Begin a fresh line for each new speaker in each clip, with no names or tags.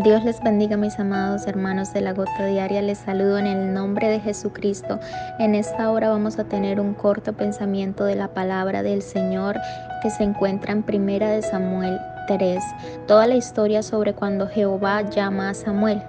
Dios les bendiga, mis amados hermanos de la Gota Diaria. Les saludo en el nombre de Jesucristo. En esta hora vamos a tener un corto pensamiento de la palabra del Señor que se encuentra en Primera de Samuel 3. Toda la historia sobre cuando Jehová llama a Samuel.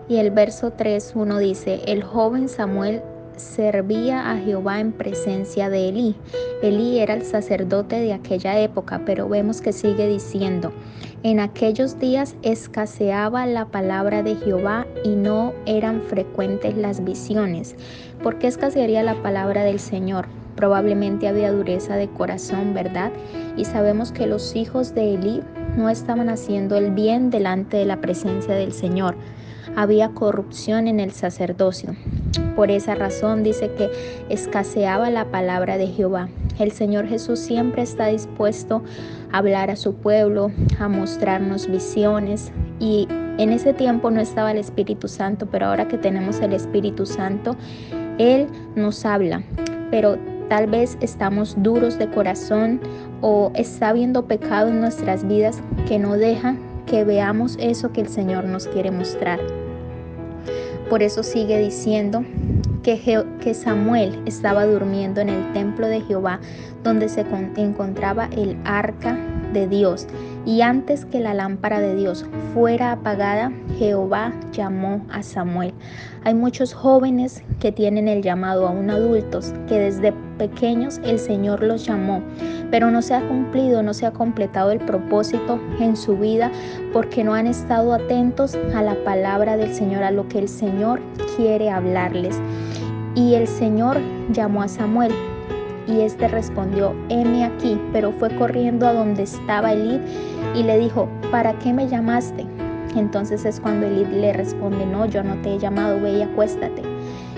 Y el verso 3:1 dice: el joven Samuel servía a Jehová en presencia de Elí. Elí era el sacerdote de aquella época, pero vemos que sigue diciendo: en aquellos días escaseaba la palabra de Jehová y no eran frecuentes las visiones. ¿Por qué escasearía la palabra del Señor? Probablemente había dureza de corazón, ¿verdad? Y sabemos que los hijos de Elí no estaban haciendo el bien delante de la presencia del Señor. Había corrupción en el sacerdocio. Por esa razón dice que escaseaba la palabra de Jehová. El Señor Jesús siempre está dispuesto a hablar a su pueblo, a mostrarnos visiones. Y en ese tiempo no estaba el Espíritu Santo, pero ahora que tenemos el Espíritu Santo, Él nos habla. Pero tal vez estamos duros de corazón o está habiendo pecado en nuestras vidas que no deja que veamos eso que el Señor nos quiere mostrar. Por eso sigue diciendo que Samuel estaba durmiendo en el templo de Jehová, donde se encontraba el arca de Dios. Y antes que la lámpara de Dios fuera apagada, Jehová llamó a Samuel. Hay muchos jóvenes que tienen el llamado, aún adultos, que desde pequeños el Señor los llamó, pero no se ha cumplido, no se ha completado el propósito en su vida porque no han estado atentos a la palabra del Señor, a lo que el Señor quiere hablarles. Y el Señor llamó a Samuel y éste respondió: heme aquí, pero fue corriendo a donde estaba Elí y le dijo: ¿para qué me llamaste? Entonces es cuando Elí le responde: no, yo no te he llamado, ve y acuéstate.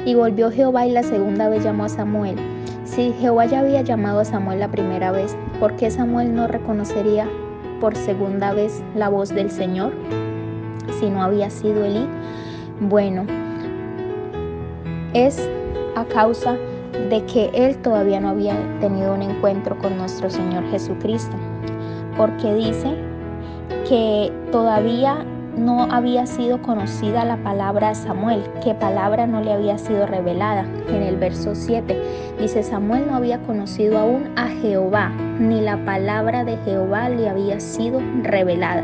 Y volvió Jehová y la segunda vez llamó a Samuel. Si Jehová ya había llamado a Samuel la primera vez, ¿por qué Samuel no reconocería por segunda vez la voz del Señor si no había sido Elí? Bueno, es a causa de que él todavía no había tenido un encuentro con nuestro Señor Jesucristo, porque dice que todavía no había sido conocida la palabra a Samuel, que palabra no le había sido revelada. En el verso 7 dice: Samuel no había conocido aún a Jehová, ni la palabra de Jehová le había sido revelada.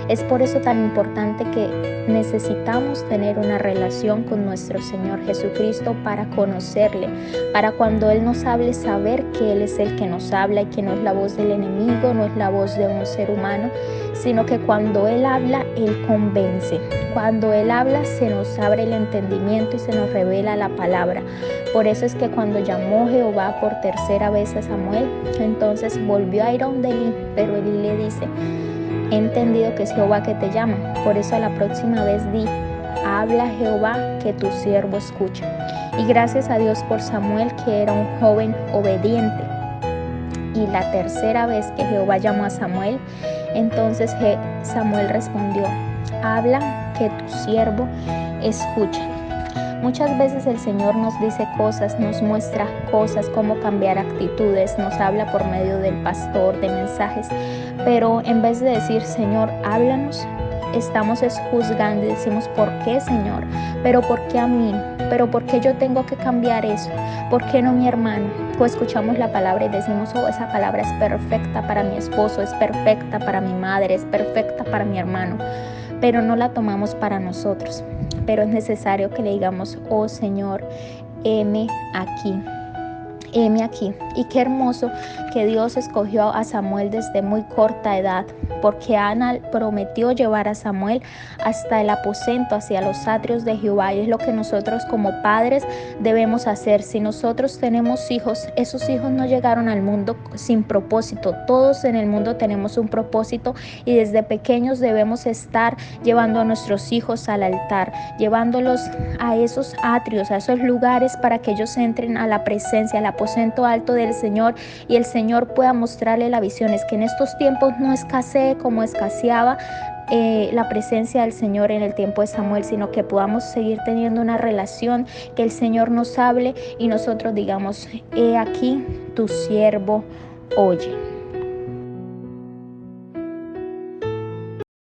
Es por eso tan importante que necesitamos tener una relación con nuestro Señor Jesucristo para conocerle, para cuando Él nos hable saber que Él es el que nos habla y que no es la voz del enemigo, no es la voz de un ser humano, sino que cuando Él habla, Él convence. Cuando Él habla, se nos abre el entendimiento y se nos revela la palabra. Por eso es que cuando llamó Jehová por tercera vez a Samuel, entonces volvió a ir a donde Elí, pero Elí le dice: he entendido que es Jehová que te llama, por eso a la próxima vez di: habla Jehová, que tu siervo escucha. Y gracias a Dios por Samuel, que era un joven obediente. Y la tercera vez que Jehová llamó a Samuel, entonces Samuel respondió: habla, que tu siervo escucha. Muchas veces el Señor nos dice cosas, nos muestra cosas, cómo cambiar actitudes, nos habla por medio del pastor, de mensajes, pero en vez de decir: Señor, háblanos, estamos juzgando y decimos: ¿por qué, Señor? ¿Pero por qué a mí? ¿Pero por qué yo tengo que cambiar eso? ¿Por qué no mi hermano? O escuchamos la palabra y decimos: oh, esa palabra es perfecta para mi esposo, es perfecta para mi madre, es perfecta para mi hermano, pero no la tomamos para nosotros. Pero es necesario que le digamos: oh Señor, heme aquí. Heme aquí. Y qué hermoso que Dios escogió a Samuel desde muy corta edad, porque Ana prometió llevar a Samuel hasta el aposento, hacia los atrios de Jehová. Y es lo que nosotros como padres debemos hacer. Si nosotros tenemos hijos, esos hijos no llegaron al mundo sin propósito. Todos en el mundo tenemos un propósito y desde pequeños debemos estar llevando a nuestros hijos al altar, llevándolos a esos atrios, a esos lugares para que ellos entren a la presencia, al aposento alto del Señor, y el Señor pueda mostrarle la visión. Es que en estos tiempos no escasee como escaseaba la presencia del Señor en el tiempo de Samuel, sino que podamos seguir teniendo una relación, que el Señor nos hable y nosotros digamos: he aquí tu siervo oye.